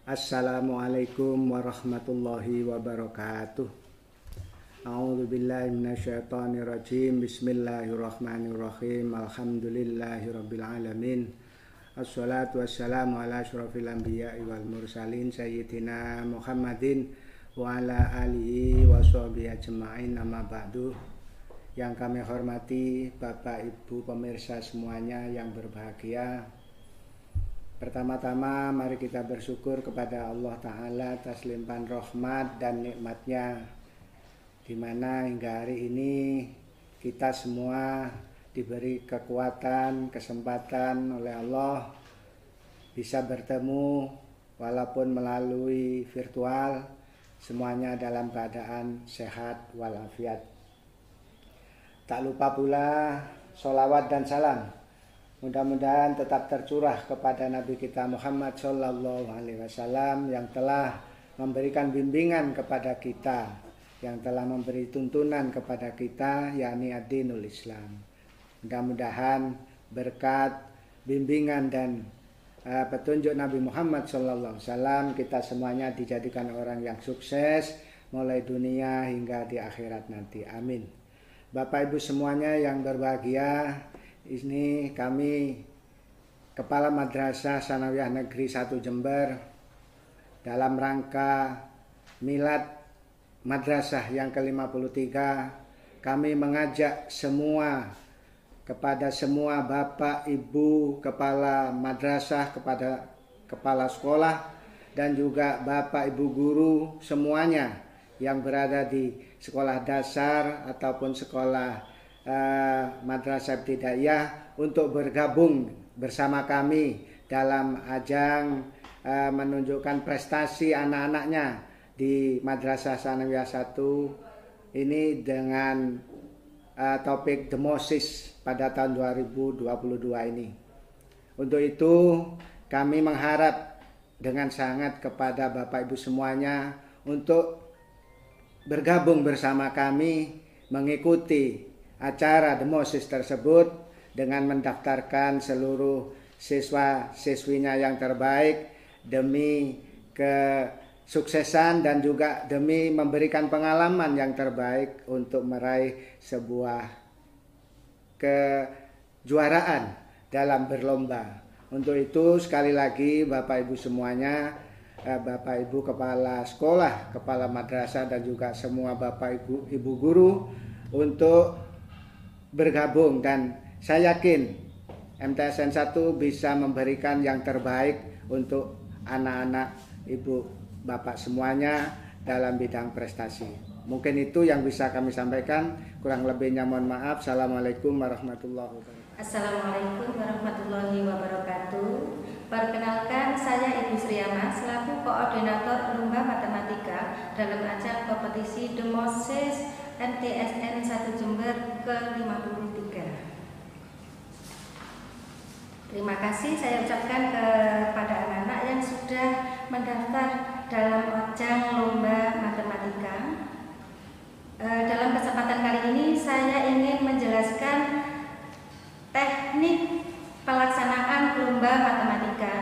Assalamualaikum warahmatullahi wabarakatuh. A'udzubillahi minasyaitonirrajim. Bismillahirrahmanirrahim. Alhamdulillahirabbil alamin. Assalatu wassalamu ala asyrofil anbiya'i wal mursalin sayyidina Muhammadin wa ala alihi wa sahbihi ajma'in, amma ba'du. Yang kami hormati Bapak Ibu pemirsa semuanya yang berbahagia, pertama-tama mari kita bersyukur kepada Allah Ta'ala atas limpahan rahmat dan nikmatnya, di mana hingga hari ini kita semua diberi kekuatan, kesempatan oleh Allah bisa bertemu walaupun melalui virtual, semuanya dalam keadaan sehat walafiat. Tak lupa pula sholawat dan salam mudah-mudahan tetap tercurah kepada Nabi kita Muhammad Sallallahu Alaihi Wasallam yang telah memberikan bimbingan kepada kita, yang telah memberi tuntunan kepada kita, yakni ad-dinul Islam. Mudah-mudahan berkat bimbingan dan petunjuk Nabi Muhammad Sallallahu Alaihi Wasallam kita semuanya dijadikan orang yang sukses mulai dunia hingga di akhirat nanti. Amin. Bapak Ibu semuanya yang berbahagia, ini kami Kepala Madrasah Tsanawiyah Negeri 1 Jember dalam rangka Milad Madrasah yang ke-53, kami mengajak kepada semua Bapak Ibu Kepala Madrasah, kepada Kepala Sekolah dan juga Bapak Ibu Guru semuanya yang berada di sekolah dasar ataupun sekolah madrasah ibtidaiyah untuk bergabung bersama kami dalam ajang menunjukkan prestasi anak-anaknya di Madrasah Tsanawiyah 1 ini dengan topik Demosis pada tahun 2022 ini. Untuk itu kami mengharap dengan sangat kepada Bapak Ibu semuanya untuk bergabung bersama kami mengikuti acara Demosis tersebut dengan mendaftarkan seluruh siswa-siswinya yang terbaik demi kesuksesan dan juga demi memberikan pengalaman yang terbaik untuk meraih sebuah kejuaraan dalam berlomba. Untuk itu sekali lagi Bapak Ibu semuanya, Bapak Ibu Kepala Sekolah, Kepala Madrasah dan juga semua Bapak Ibu Guru untuk bergabung, dan saya yakin MTSN 1 bisa memberikan yang terbaik untuk anak-anak Ibu Bapak semuanya dalam bidang prestasi. Mungkin itu yang bisa kami sampaikan, kurang lebihnya mohon maaf. Assalamualaikum warahmatullahi wabarakatuh. Assalamualaikum warahmatullahi wabarakatuh. Perkenalkan, saya Ibu Sriyama selaku Koordinator Lomba Matematika dalam ajang kompetisi Demosis MTSN 1 Jember ke-53. Terima kasih saya ucapkan kepada anak-anak yang sudah mendaftar dalam ajang Lomba Matematika. Dalam kesempatan kali ini saya ingin menjelaskan teknik pelaksanaan lomba matematika.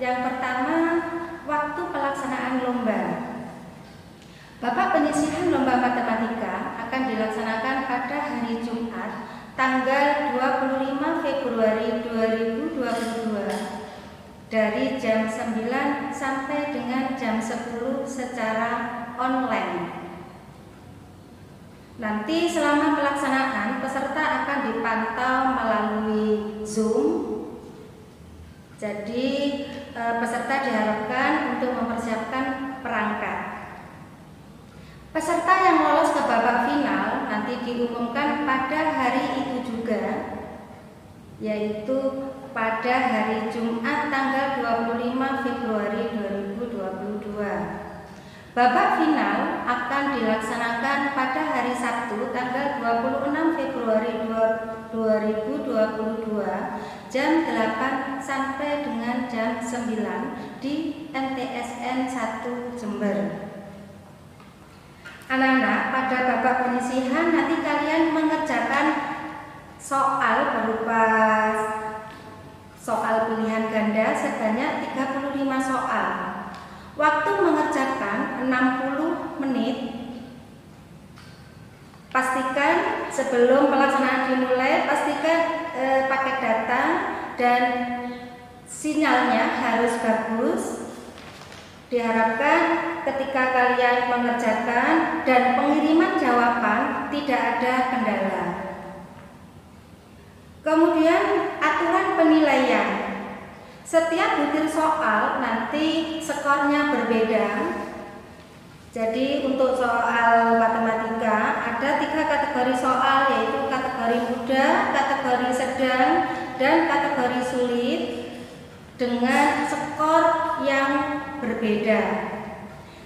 Yang pertama, waktu pelaksanaan lomba. Babak penyisihan lomba matematika akan dilaksanakan pada hari Jumat tanggal 25 Februari 2022 dari jam 9 sampai dengan jam 10 secara online. Nanti selama pelaksanaan peserta akan dipantau melalui Zoom. Jadi peserta diharapkan untuk mempersiapkan perangkat. Peserta yang lolos ke babak final nanti diumumkan pada hari itu juga, yaitu pada hari Jumat tanggal 25 Februari 2022. Babak final akan dilaksanakan pada hari Sabtu tanggal 26 Februari 2022 jam 8 sampai dengan jam 9 di MTSN 1 Jember. Anak-anak, pada babak penyisihan nanti kalian mengerjakan soal berupa soal pilihan ganda sebanyak 35 soal. Waktu mengerjakan 60 menit. Pastikan sebelum pelaksanaan dimulai, pastikan paket data dan sinyalnya harus bagus. Diharapkan ketika kalian mengerjakan dan pengiriman jawaban tidak ada kendala. Kemudian aturan penilaian. Setiap butir soal nanti skornya berbeda. Jadi untuk soal matematika ada 3 kategori soal, yaitu kategori mudah, kategori sedang, dan kategori sulit dengan skor yang berbeda.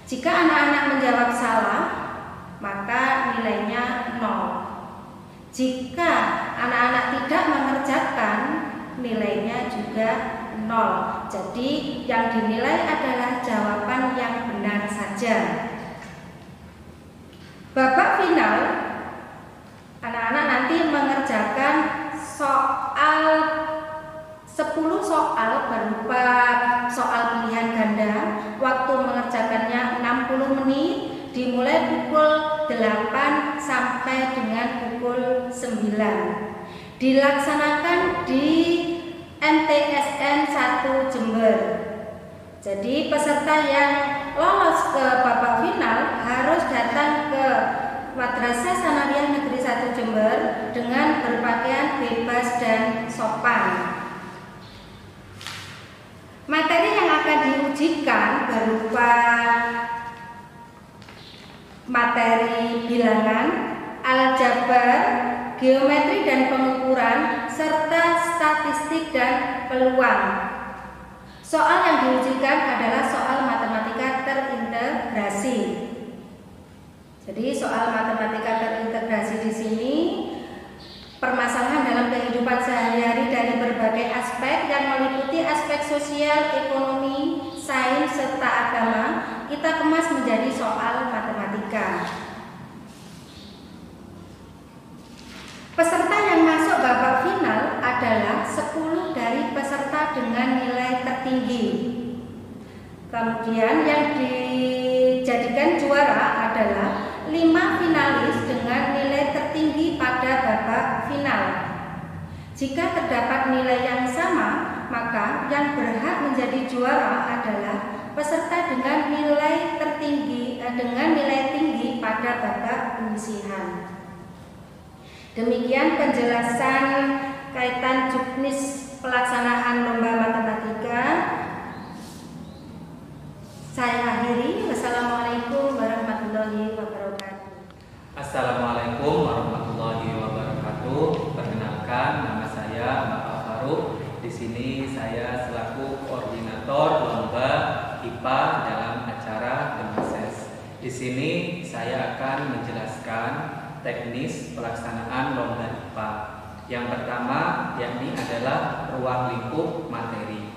Jika anak-anak menjawab salah, maka nilainya 0. Jika anak-anak tidak mengerjakan, nilainya juga 0. Jadi yang dinilai adalah jawaban yang benar saja. Babak final, anak-anak nanti mengerjakan soal 10 soal berupa soal pilihan ganda. Waktu mengerjakannya 60 menit, dimulai pukul 8 sampai dengan pukul 9. Dilaksanakan di MTSN 1 Jember. Jadi peserta yang lolos ke babak final harus datang ke Madrasah Sanawiyah Negeri 1 Jember dengan berpakaian bebas dan sopan. Materi yang akan diujikan berupa materi bilangan, aljabar, geometri dan pengukuran, serta statistik dan peluang. Soal yang diujikan adalah soal matematika terintegrasi. Jadi soal matematika terintegrasi di sini permasalahan dalam kehidupan sehari-hari dari berbagai aspek yang meliputi aspek sosial, ekonomi, sains, serta agama kita kemas menjadi soal matematika. Peserta yang masuk babak final adalah 10 dari peserta dengan nilai tertinggi. Kemudian yang dijadikan juara adalah 5 finalis dengan nilai tertinggi pada babak final. Jika terdapat nilai yang sama, maka yang berhak menjadi juara adalah peserta dengan nilai tertinggi dengan nilai tinggi pada babak penyisihan. Demikian penjelasan kaitan juknis pelaksanaan lomba matematika. Saya akhiri. Wassalamualaikum warahmatullahi wabarakatuh. Assalamualaikum warahmatullahi wabarakatuh. Perkenalkan, nama saya Bapak Faruk. Di sini saya selaku koordinator lomba IPA dalam acara Demases. Di sini saya akan menjelaskan teknis pelaksanaan lomba IPA. Yang pertama yakni adalah ruang lingkup materi.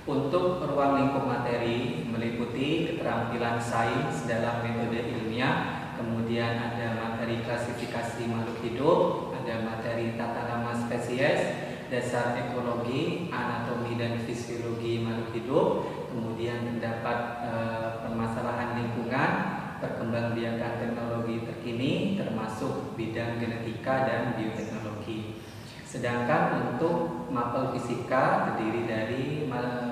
Untuk ruang lingkup materi meliputi keterampilan sains dalam metode ilmiah, kemudian ada materi klasifikasi makhluk hidup, ada materi tata nama spesies, dasar ekologi, anatomi dan fisiologi makhluk hidup, kemudian terdapat permasalahan lingkungan, perkembangbiakan teknologi terkini termasuk bidang genetika dan bioteknologi. Sedangkan untuk mapel fisika terdiri dari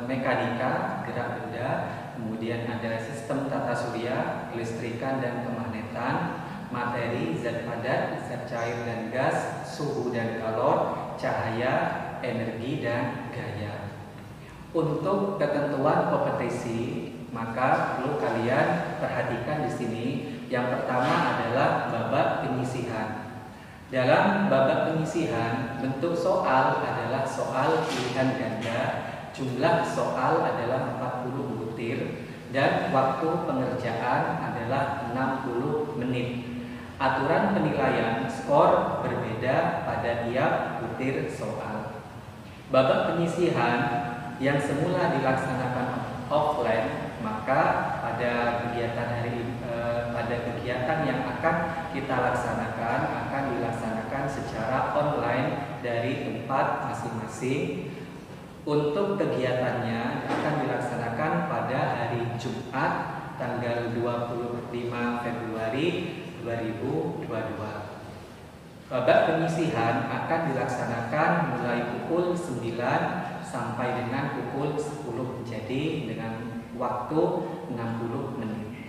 mekanika, gerak benda, kemudian ada sistem tata surya, kelistrikan dan kemagnetan, materi, zat padat, zat cair dan gas, suhu dan kalor, cahaya, energi dan gaya. Untuk ketentuan kompetisi, maka perlu kalian perhatikan di sini. Yang pertama adalah babak penyisihan. Dalam babak penyisihan, bentuk soal adalah soal pilihan ganda, jumlah soal adalah 40 butir, dan waktu pengerjaan adalah 60 menit. Aturan penilaian skor berbeda pada tiap butir soal. Babak penyisihan yang semula dilaksanakan offline, maka pada kegiatan yang akan kita laksanakan akan dilaksanakan secara online dari tempat masing-masing. Untuk kegiatannya akan dilaksanakan pada hari Jumat tanggal 25 Februari 2022. Babak penyisihan akan dilaksanakan mulai pukul 9 sampai dengan pukul 10, jadi dengan waktu 60 menit.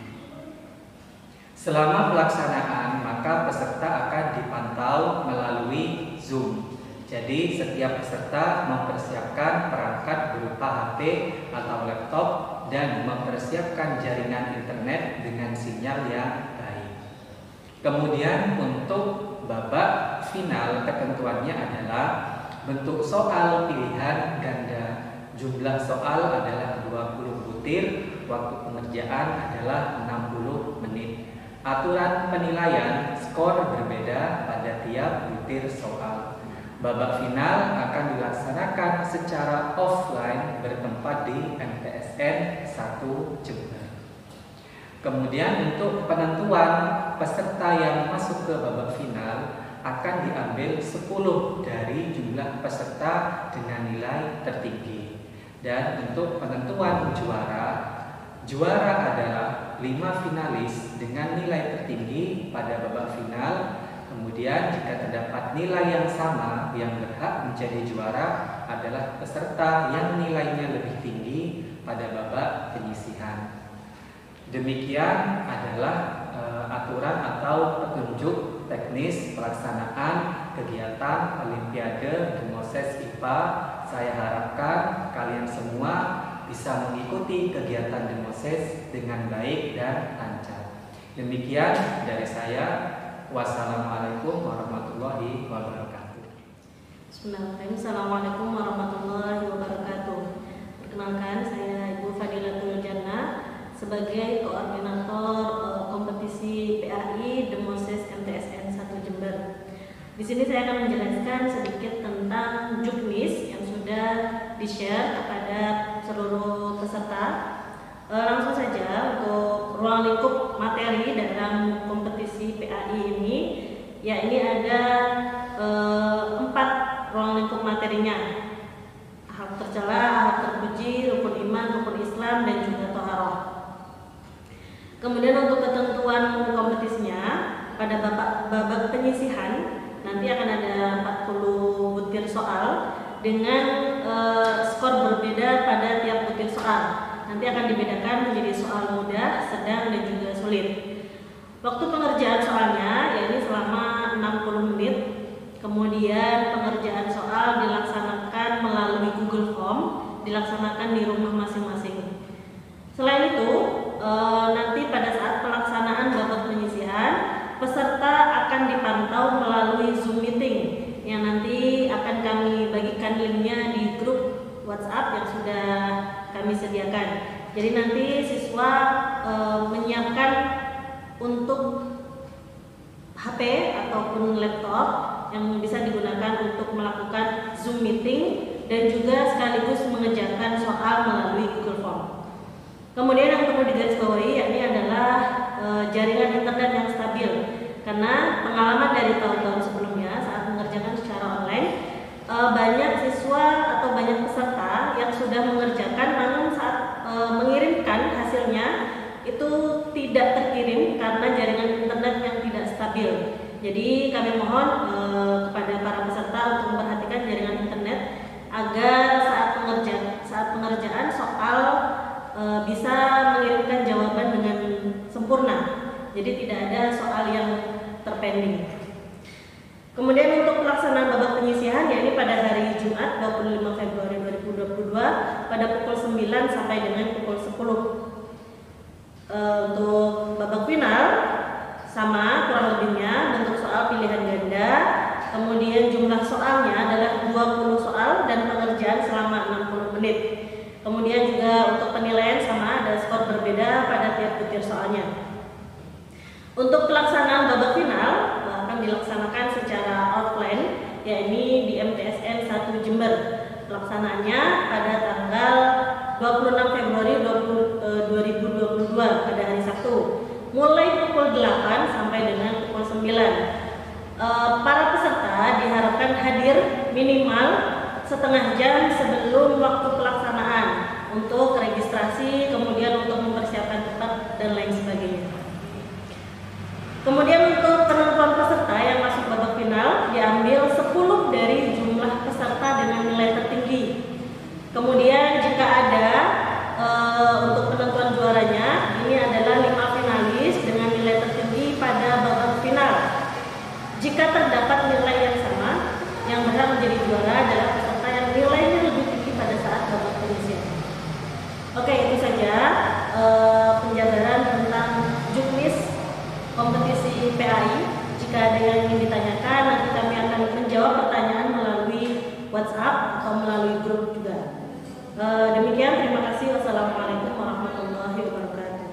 Selama pelaksanaan, maka peserta akan dipantau melalui Zoom. Jadi setiap peserta mempersiapkan perangkat berupa HP atau laptop dan mempersiapkan jaringan internet dengan sinyal yang baik. Kemudian untuk babak final ketentuannya adalah bentuk soal pilihan ganda. Jumlah soal adalah 20 butir, waktu pengerjaan adalah 60 menit. Aturan penilaian skor berbeda pada tiap butir soal. Babak final akan dilaksanakan secara offline bertempat di MTSN 1 Jember. Kemudian untuk penentuan peserta yang masuk ke babak final akan diambil 10 dari jumlah peserta dengan nilai tertinggi. Dan untuk penentuan juara adalah 5 finalis dengan nilai tertinggi pada babak final. Kemudian jika terdapat nilai yang sama, yang berhak menjadi juara adalah peserta yang nilainya lebih tinggi pada babak penyisihan. Demikian adalah aturan atau petunjuk teknis pelaksanaan kegiatan Olimpiade Demoses IPA. Saya harapkan kalian semua bisa mengikuti kegiatan Demoses dengan baik dan lancar. Demikian dari saya. Wassalamualaikum warahmatullahi wabarakatuh. Bismillahirrahmanirrahim. Assalamualaikum warahmatullahi wabarakatuh. Perkenalkan, saya Ibu Fadilatul Jannah sebagai koordinator kompetisi PAI Demoses MTSN 1 Jember. Di sini saya akan menjelaskan sedikit tentang juknis yang sudah di-share kepada seluruh peserta. Langsung saja untuk ruang lingkup materi dalam kompetisi PAI ini, ya ini ada 4 ruang lingkup materinya: hak tercela, hak terpuji, rukun iman, rukun Islam, dan juga toharoh. Kemudian untuk ketentuan kompetisinya, pada babak penyisihan nanti akan ada 40 butir soal dengan skor berbeda pada tiap butir soal. Nanti akan dibedakan menjadi soal mudah, sedang, dan juga sulit. Waktu pengerjaan soalnya yakni selama 60 menit. Kemudian pengerjaan soal dilaksanakan melalui Google Form, dilaksanakan di rumah masing-masing. Selain itu, nanti pada saat pelaksanaan babak penyisihan, peserta akan dipantau melalui Zoom meeting yang nanti akan kami bagikan linknya di grup WhatsApp yang sudah kami sediakan. Jadi nanti siswa menyiapkan untuk HP ataupun laptop yang bisa digunakan untuk melakukan Zoom meeting dan juga sekaligus mengerjakan soal melalui Google Form. Kemudian yang perlu digarisbawahi yakni adalah jaringan internet yang stabil, karena pengalaman dari tahun-tahun sebelumnya saat mengerjakan secara online, banyak siswa atau banyak peserta yang sudah mengerjakan, namun saat mengirimkan hasilnya itu tidak terkirim karena jaringan internet yang tidak stabil. Jadi kami mohon kepada para peserta untuk memperhatikan jaringan internet agar saat pengerjaan soal bisa mengirimkan jawaban dengan sempurna. Jadi tidak ada soal yang terpending. Kemudian untuk pelaksanaan babak penyisihan yakni pada hari Jumat 25 Februari 2022 pada pukul 9 sampai dengan pukul 10. Untuk babak final sama kurang lebihnya, bentuk soal pilihan ganda. Kemudian jumlah soalnya adalah 20 soal dan pengerjaan selama 60 menit. Kemudian juga untuk penilaian sama, ada skor berbeda pada tiap butir soalnya. Untuk pelaksanaan babak final akan dilaksanakan secara offline, yakni di MTSN 1 Jember. Pelaksanaannya pada tanggal 26 Februari 2022 pada hari Sabtu, mulai pukul 8 sampai dengan pukul 9. Para peserta diharapkan hadir minimal setengah jam sebelum waktu pelaksanaan untuk registrasi, kemudian untuk mempersiapkan tempat dan lain sebagainya. Kemudian untuk penentuan peserta yang masuk babak final diambil 10 dari jumlah peserta dengan nilai tertinggi. Kemudian jika ada untuk penentuan juaranya, ini adalah 5 finalis dengan nilai tertinggi pada babak final. Jika terdapat nilai yang sama, yang berhak menjadi juara adalah peserta yang nilainya lebih tinggi pada saat babak penyisihan. Oke, itu saja penjabaran tentang juknis kompetisi PAI. Jika ada yang ingin ditanyakan, nanti kami akan menjawab pertanyaan melalui WhatsApp atau melalui grup juga. Demikian, terima kasih. Wassalamualaikum warahmatullahi wabarakatuh.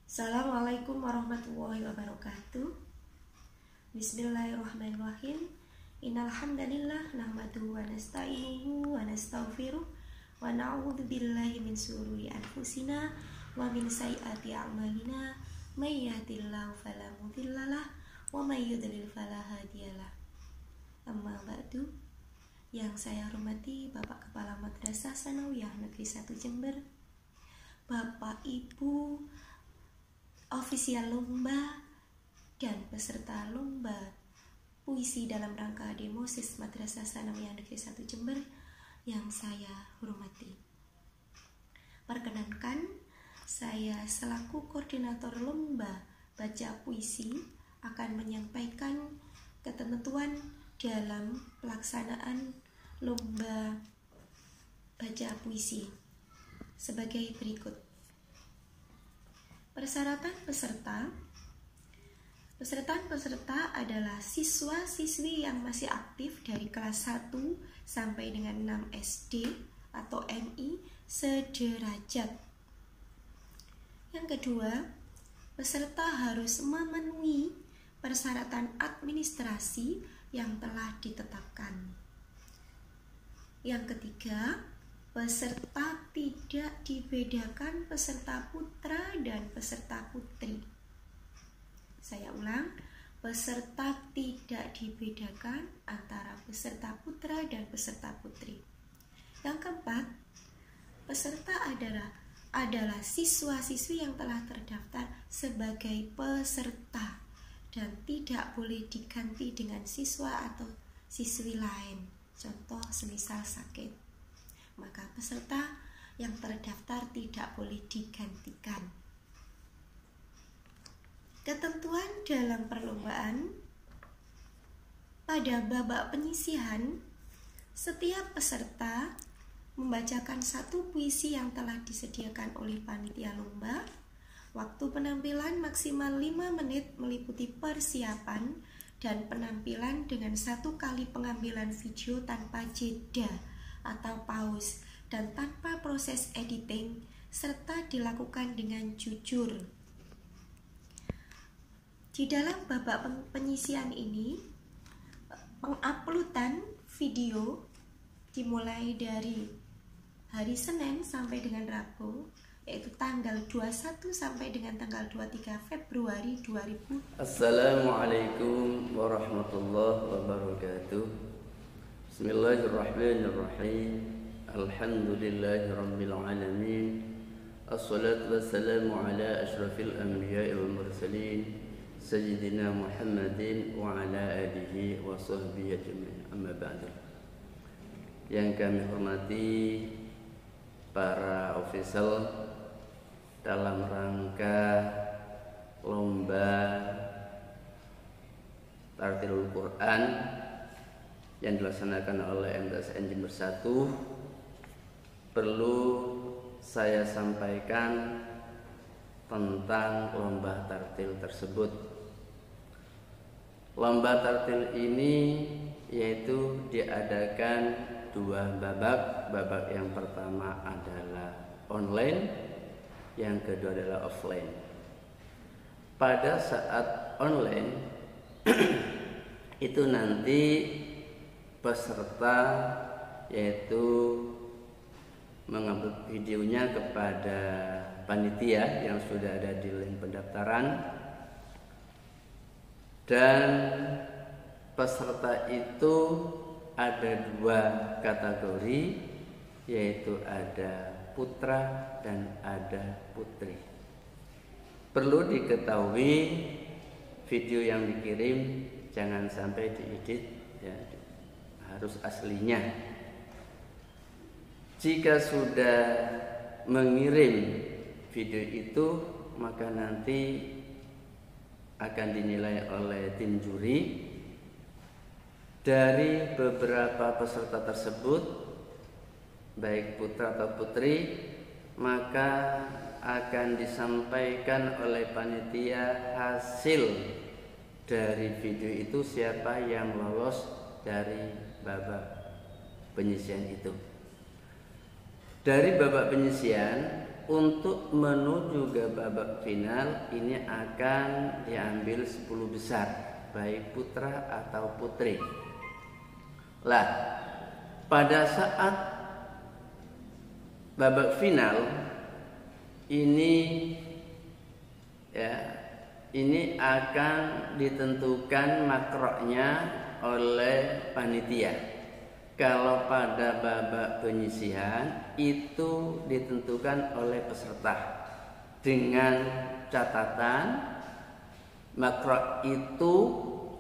Assalamualaikum warahmatullahi wabarakatuh. Bismillahirrahmanirrahim. Innal hamdalillah nahmaduhu wa nasta'inuhu wa nastaghfiruh wa na'udzu billahi min syururi anfusina wa min sayyiati a'malina. May yahdihillahu fala mudhillalah wa may yudlil fala hadiyalah. Amma ba'du. Yang saya hormati Bapak Kepala Madrasah Tsanawiyah Negeri 1 Jember, Bapak Ibu ofisial lomba dan peserta lomba puisi dalam rangka Demosis Madrasah Tsanawiyah Negeri 1 Jember yang saya hormati. Perkenankan, saya selaku koordinator lomba baca puisi akan menyampaikan ketentuan dalam pelaksanaan lomba baca puisi sebagai berikut. Persyaratan peserta adalah siswa-siswi yang masih aktif dari kelas 1 sampai dengan 6 SD atau MI sederajat. Yang kedua, peserta harus memenuhi persyaratan administrasi yang telah ditetapkan. Yang ketiga, peserta tidak dibedakan peserta putra dan peserta putri. Saya ulang, peserta tidak dibedakan antara peserta putra dan peserta putri. Yang keempat, peserta adalah siswa-siswi yang telah terdaftar sebagai peserta dan tidak boleh diganti dengan siswa atau siswi lain. Contoh semisal sakit, maka peserta yang terdaftar tidak boleh digantikan. Ketentuan dalam perlombaan. Pada babak penyisihan, setiap peserta membacakan satu puisi yang telah disediakan oleh panitia lomba. Waktu penampilan maksimal 5 menit meliputi persiapan dan penampilan dengan 1 kali pengambilan video tanpa jeda atau pause dan tanpa proses editing, serta dilakukan dengan jujur. Di dalam babak penyisihan ini, penguploadan video dimulai dari hari Senin sampai dengan Rabu, yaitu tanggal 21 sampai dengan tanggal 23 Februari 2000. Assalamualaikum warahmatullahi wabarakatuh. Bismillahirrahmanirrahim. Alhamdulillahirabbil alamin. Assalatu wassalamu ala asyrafil anbiya'i wal mursalin sayyidina Muhammadin wa ala alihi wa sahbihi ajma'in. Amma ba'du. Yang kami hormati para ofisial dalam rangka lomba Tartilul Quran yang dilaksanakan oleh MTSN Jember 1, perlu saya sampaikan tentang lomba tartil tersebut. Lomba tartil ini yaitu diadakan 2 babak. Babak yang pertama adalah online, yang kedua adalah offline. Pada saat online itu nanti peserta yaitu mengambil videonya kepada panitia yang sudah ada di link pendaftaran, dan peserta itu ada 2 kategori, yaitu ada putra dan ada putri. Perlu diketahui, video yang dikirim jangan sampai diedit, ya, harus aslinya. Jika sudah mengirim video itu, maka nanti akan dinilai oleh tim juri. Dari beberapa peserta tersebut, baik putra atau putri, maka akan disampaikan oleh panitia hasil dari video itu, siapa yang lolos dari babak penyisian itu. Dari babak penyisian untuk menuju ke babak final ini akan diambil 10 besar, baik putra atau putri. Lah, pada saat babak final ini, ya, ini akan ditentukan makroknya oleh panitia. Kalau pada babak penyisihan itu ditentukan oleh peserta dengan catatan makrok itu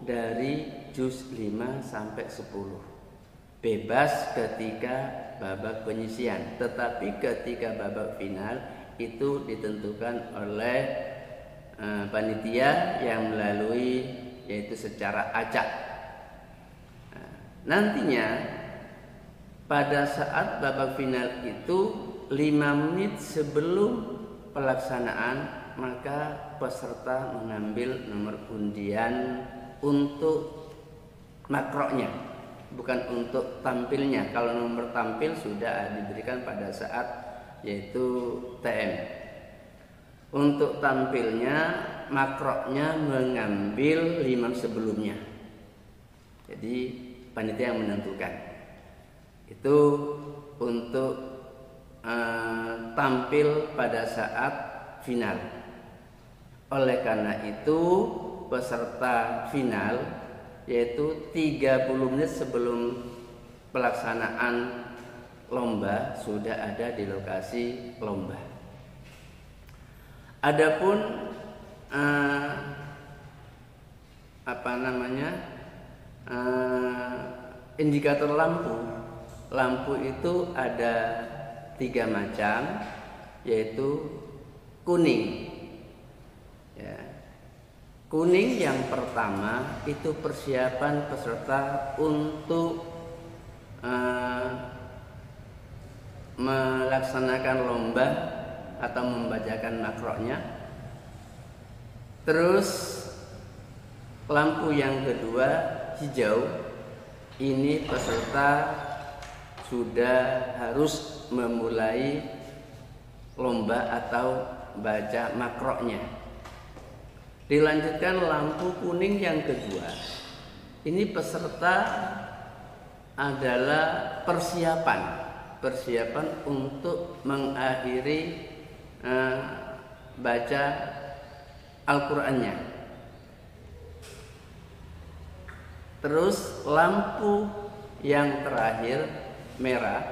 dari juz 5 sampai 10. Bebas ketika babak penyisihan, tetapi ketika babak final itu ditentukan oleh panitia yang melalui, yaitu secara acak. Nantinya pada saat babak final itu 5 menit sebelum pelaksanaan, maka peserta mengambil nomor undian untuk makroknya, bukan untuk tampilnya. Kalau nomor tampil sudah diberikan pada saat, yaitu TM. Untuk tampilnya, makroknya mengambil 5 sebelumnya. Jadi panitia yang menentukan. Itu untuk tampil pada saat final. Oleh karena itu, peserta final, yaitu 30 menit sebelum pelaksanaan lomba sudah ada di lokasi lomba. Adapun indikator lampu itu ada 3 macam, yaitu kuning, ya. Kuning yang pertama itu persiapan peserta untuk melaksanakan lomba atau membacakan makroknya. Terus lampu yang kedua hijau, ini peserta sudah harus memulai lomba atau baca makroknya. Dilanjutkan lampu kuning yang kedua, ini peserta adalah persiapan untuk mengakhiri baca Al-Qur'annya. Terus lampu yang terakhir merah,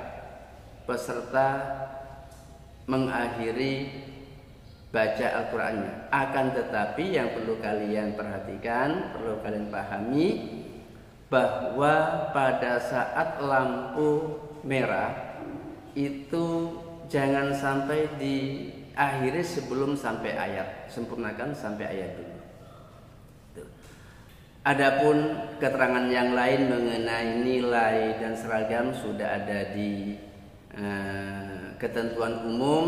peserta mengakhiri baca Al-Qur'annya. Akan tetapi yang perlu kalian perhatikan, perlu kalian pahami, bahwa pada saat lampu merah itu jangan sampai diakhiri sebelum sampai ayat. Sempurnakan sampai ayat dulu. Adapun keterangan yang lain mengenai nilai dan seragam sudah ada di ketentuan umum,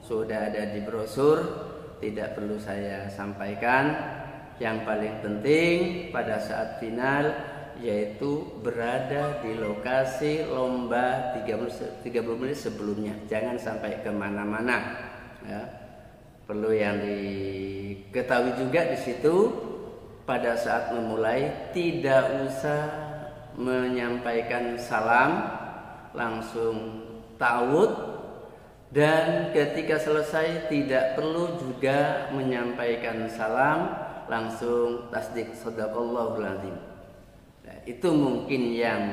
sudah ada di brosur, tidak perlu saya sampaikan. Yang paling penting pada saat final yaitu berada di lokasi lomba 30 menit sebelumnya, jangan sampai kemana-mana, ya. Perlu yang diketahui juga di situ, pada saat memulai tidak usah menyampaikan salam, langsung ta'awudz, dan ketika selesai tidak perlu juga menyampaikan salam, langsung tasdik shadaqallahul azim. Nah, itu mungkin yang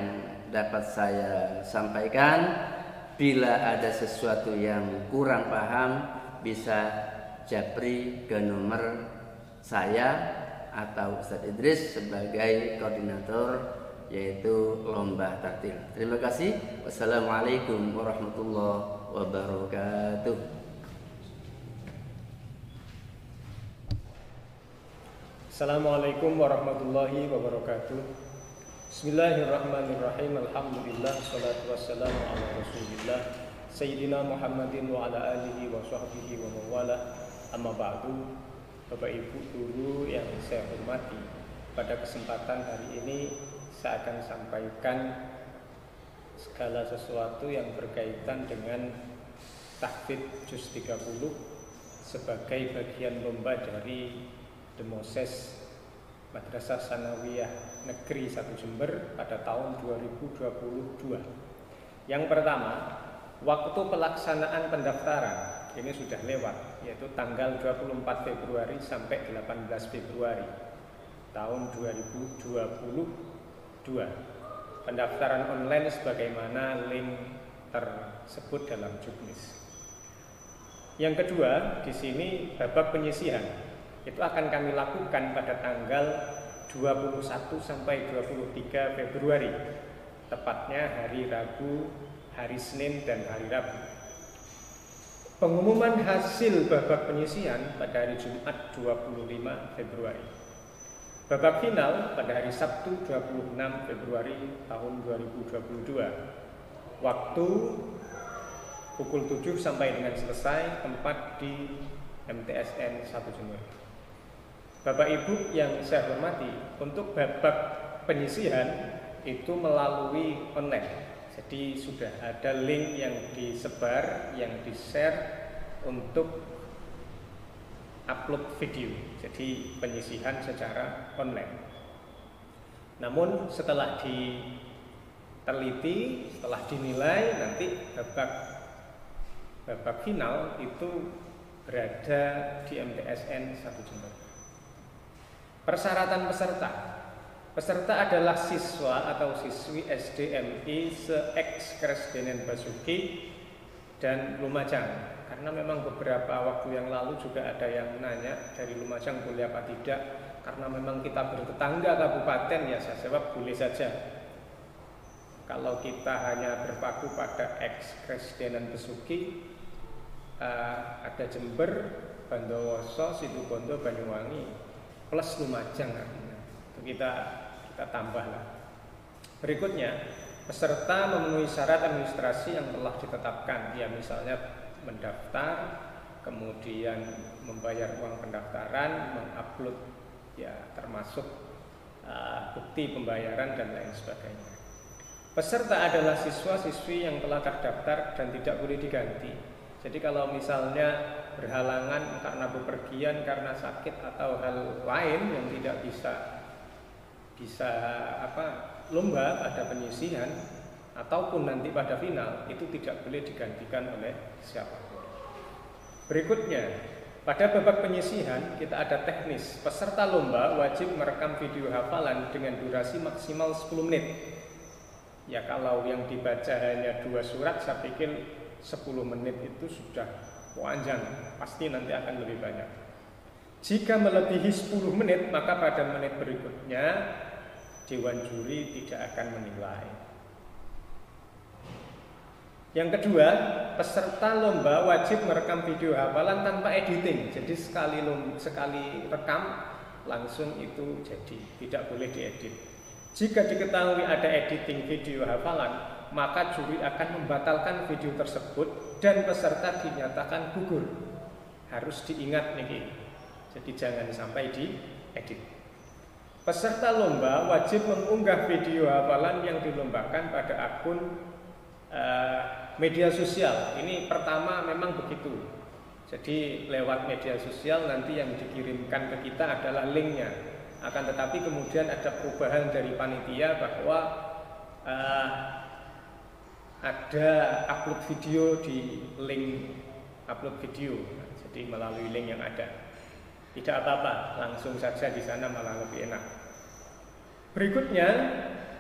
dapat saya sampaikan. Bila ada sesuatu yang kurang paham, bisa japri ke nomor saya atau Ustadz Idris sebagai koordinator yaitu lomba taktil. Terima kasih. Wassalamualaikum warahmatullahi wabarakatuh. Assalamualaikum warahmatullahi wabarakatuh. Bismillahirrahmanirrahim. Alhamdulillah, salatu wassalamu ala rasulillah Sayyidina Muhammadin wa ala alihi wa sahbihi wa mawala. Amma ba'du. Bapak Ibu guru yang saya hormati, pada kesempatan hari ini saya akan sampaikan segala sesuatu yang berkaitan dengan tahfidz juz 30 sebagai bagian lomba dari Demoses Madrasah Sanawiyah Negeri 1 Jember pada tahun 2022. Yang pertama, waktu pelaksanaan pendaftaran ini sudah lewat, yaitu tanggal 24 Februari sampai 18 Februari tahun 2022. Pendaftaran online sebagaimana link tersebut dalam juknis. Yang kedua, di sini babak penyisihan itu akan kami lakukan pada tanggal 21 sampai 23 Februari, tepatnya hari Rabu, hari Senin, dan hari Rabu. Pengumuman hasil babak penyisihan pada hari Jumat 25 Februari. Babak final pada hari Sabtu 26 Februari tahun 2022. Waktu pukul 7 sampai dengan selesai, tempat di MTSN 1 Jember. Bapak Ibu yang saya hormati, untuk babak penyisihan itu melalui online. Jadi sudah ada link yang disebar, yang di-share untuk upload video. Jadi penyisihan secara online. Namun setelah diteliti, setelah dinilai, nanti babak final itu berada di MTSN 1 Jember. Persyaratan peserta adalah siswa atau siswi SDMI se-Kresdenen Basuki dan Lumajang. Karena memang beberapa waktu yang lalu juga ada yang nanya dari Lumajang boleh apa tidak. Karena memang kita bertetangga kabupaten, ya saya jawab boleh saja. Kalau kita hanya berpaku pada Kresdenen Basuki, ada Jember, Bondowoso, Situbondo, Banyuwangi plus Lumajang artinya. Itu kita tambahlah. Berikutnya, peserta memenuhi syarat administrasi yang telah ditetapkan. Ya misalnya mendaftar, kemudian membayar uang pendaftaran, mengupload ya termasuk bukti pembayaran dan lain sebagainya. Peserta adalah siswa-siswi yang telah terdaftar dan tidak boleh diganti. Jadi kalau misalnya berhalangan karena bepergian, karena sakit atau hal lain yang tidak bisa lomba pada penyisihan ataupun nanti pada final, itu tidak boleh digantikan oleh siapapun. Berikutnya, pada babak penyisihan kita ada teknis. Peserta lomba wajib merekam video hafalan dengan durasi maksimal 10 menit. Ya kalau yang dibaca hanya 2 surat, saya pikir 10 menit itu sudah panjang, pasti nanti akan lebih banyak. Jika melebihi 10 menit, maka pada menit berikutnya Dewan Juri tidak akan menilai. Yang kedua, peserta lomba wajib merekam video hafalan tanpa editing. Jadi sekali rekam langsung itu jadi, tidak boleh diedit. Jika diketahui ada editing video hafalan, maka juri akan membatalkan video tersebut dan peserta dinyatakan gugur. Harus diingat nih, jadi jangan sampai diedit. Peserta lomba wajib mengunggah video hafalan yang dilombakan pada akun media sosial. Ini pertama memang begitu. Jadi lewat media sosial nanti yang dikirimkan ke kita adalah linknya. Akan tetapi kemudian ada perubahan dari panitia bahwa ada upload video di link upload video. Jadi melalui link yang ada. Tidak apa-apa, langsung saja di sana malah lebih enak. Berikutnya,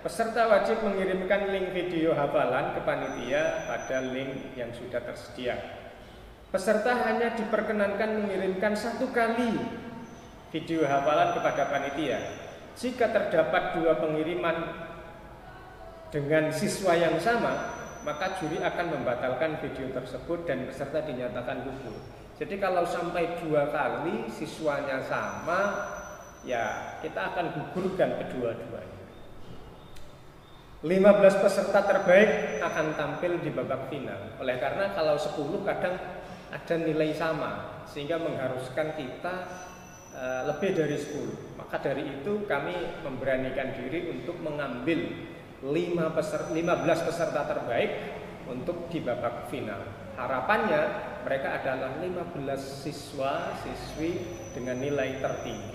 peserta wajib mengirimkan link video hafalan ke panitia pada link yang sudah tersedia. Peserta hanya diperkenankan mengirimkan 1 kali video hafalan kepada panitia. Jika terdapat 2 pengiriman dengan siswa yang sama, maka juri akan membatalkan video tersebut dan peserta dinyatakan gugur. Jadi kalau sampai 2 kali siswanya sama, ya kita akan gugurkan kedua-duanya. 15 peserta terbaik akan tampil di babak final. Oleh karena kalau 10 kadang ada nilai sama, sehingga mengharuskan kita lebih dari 10. Maka dari itu kami memberanikan diri untuk mengambil 15 peserta terbaik untuk di babak final. Harapannya mereka adalah 15 siswa-siswi dengan nilai tertinggi.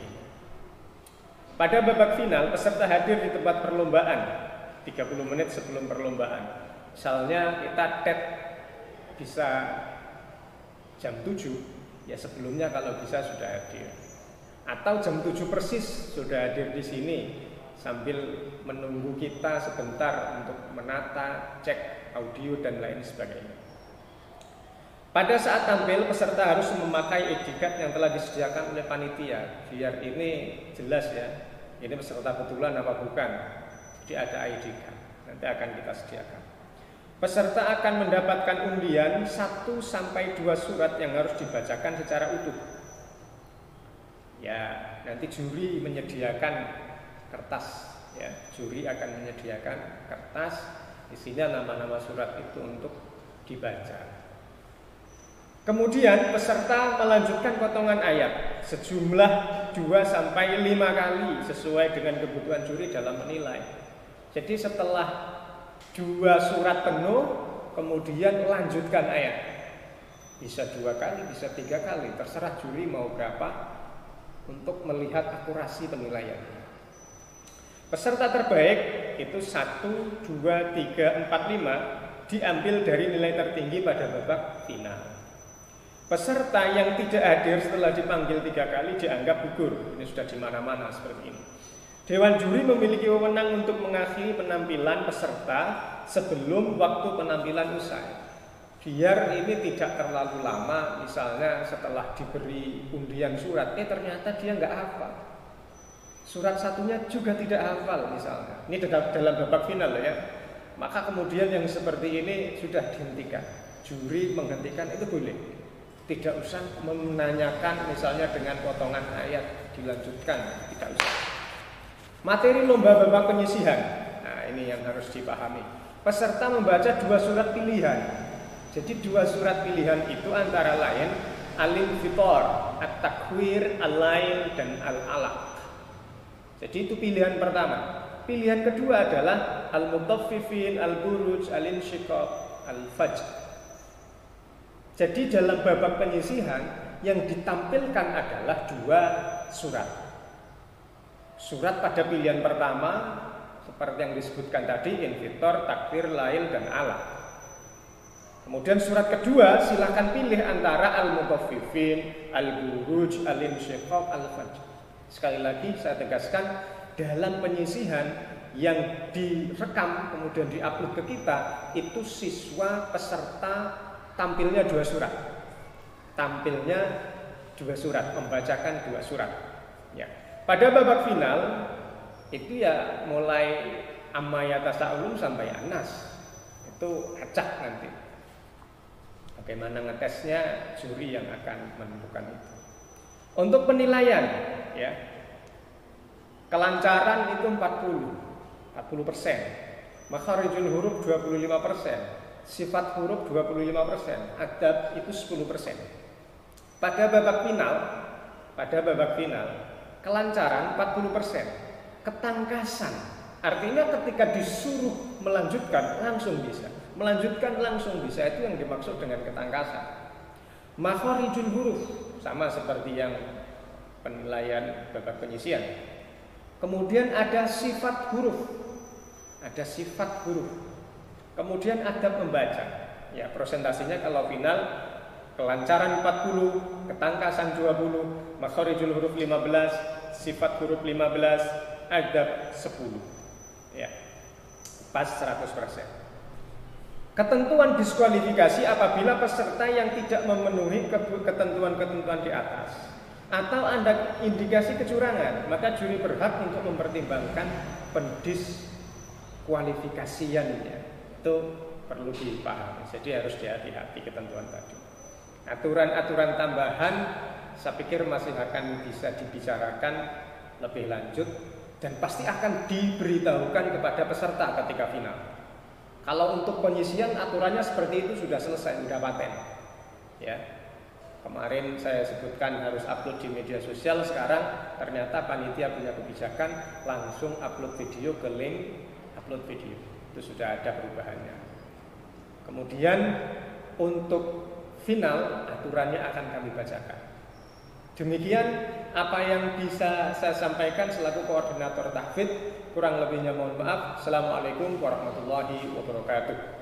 Pada babak final, peserta hadir di tempat perlombaan 30 menit sebelum perlombaan. Misalnya kita TET bisa jam 7, ya sebelumnya kalau bisa sudah hadir. Atau jam 7 persis sudah hadir di sini sambil menunggu kita sebentar untuk menata, cek audio dan lain sebagainya. Pada saat tampil, peserta harus memakai ID card yang telah disediakan oleh panitia. Biar ini jelas ya, ini peserta betulan apa bukan. Jadi ada ID card, nanti akan kita sediakan. Peserta akan mendapatkan undian 1-2 surat yang harus dibacakan secara utuh. Ya, nanti juri menyediakan kertas. Ya, juri akan menyediakan kertas. Isinya nama-nama surat itu untuk dibaca. Kemudian peserta melanjutkan potongan ayat sejumlah 2-5 kali sesuai dengan kebutuhan juri dalam menilai. Jadi setelah 2 surat penuh, kemudian lanjutkan ayat. Bisa 2 kali, bisa 3 kali, terserah juri mau berapa untuk melihat akurasi penilaian. Peserta terbaik itu 1, 2, 3, 4, 5 diambil dari nilai tertinggi pada babak final. Peserta yang tidak hadir setelah dipanggil 3 kali dianggap gugur. Ini sudah di mana-mana seperti ini. Dewan juri memiliki wewenang untuk mengakhiri penampilan peserta sebelum waktu penampilan usai. Biar ini tidak terlalu lama, misalnya setelah diberi undian surat, ternyata dia nggak hafal. Surat satunya juga tidak hafal misalnya. Ini dalam babak final ya. Maka kemudian yang seperti ini sudah dihentikan. Juri menghentikan itu boleh. Tidak usah menanyakan misalnya dengan potongan ayat dilanjutkan, tidak usah. Materi lomba babak penyisihan. Nah, ini yang harus dipahami. Peserta membaca 2 surat pilihan. Jadi 2 surat pilihan itu antara lain Al-Infitor, At-Takwir, Al-Lail dan Al-Alaq. Jadi itu pilihan pertama. Pilihan kedua adalah Al-Mutaffifin, Al-Buruj, Al-Insyiqaq, Al-Fajr. Jadi dalam babak penyisihan yang ditampilkan adalah 2 surat. Surat pada pilihan pertama seperti yang disebutkan tadi, Infitor, Takwir, Lail dan Alaq. Kemudian surat kedua silakan pilih antara Al-Mutaffifin, Al-Buruj, Al-Insyiqaq, Al-Fajr. Sekali lagi saya tegaskan, dalam penyisihan yang direkam kemudian diupload ke kita, itu siswa peserta tampilnya 2 surat. Tampilnya 2 surat, membacakan 2 surat. Ya. Pada babak final itu ya mulai Amma Yatasa'alun sampai Anas. Itu acak nanti. Bagaimana ngetesnya, juri yang akan menentukan itu. Untuk penilaian ya. Kelancaran itu 40%. Makharijul huruf 25%. Sifat huruf 25%, adab itu 10%. Pada babak final, kelancaran 40%, ketangkasan. Artinya ketika disuruh melanjutkan langsung bisa. Melanjutkan langsung bisa, itu yang dimaksud dengan ketangkasan. Makharijul huruf sama seperti yang penilaian babak penyisihan. Kemudian ada sifat huruf. Kemudian adab membaca. Ya, presentasinya kalau final kelancaran 40, ketangkasan 20, makharijul huruf 15, sifat huruf 15, adab 10. Ya. Pas 100%. Ketentuan diskualifikasi apabila peserta yang tidak memenuhi ketentuan-ketentuan di atas atau ada indikasi kecurangan, maka juri berhak untuk mempertimbangkan pendiskualifikasiannya. Itu perlu dipahami. Jadi harus hati-hati ketentuan tadi. Aturan-aturan tambahan saya pikir masih akan bisa dibicarakan lebih lanjut dan pasti akan diberitahukan kepada peserta ketika final. Kalau untuk penyisian aturannya seperti itu sudah selesai, sudah paten. Ya. Kemarin saya sebutkan harus upload di media sosial, sekarang ternyata panitia punya kebijakan langsung upload video ke link upload video. Itu sudah ada perubahannya. Kemudian untuk final aturannya akan kami bacakan. Demikian apa yang bisa saya sampaikan selaku koordinator tahfidz. Kurang lebihnya mohon maaf. Assalamualaikum warahmatullahi wabarakatuh.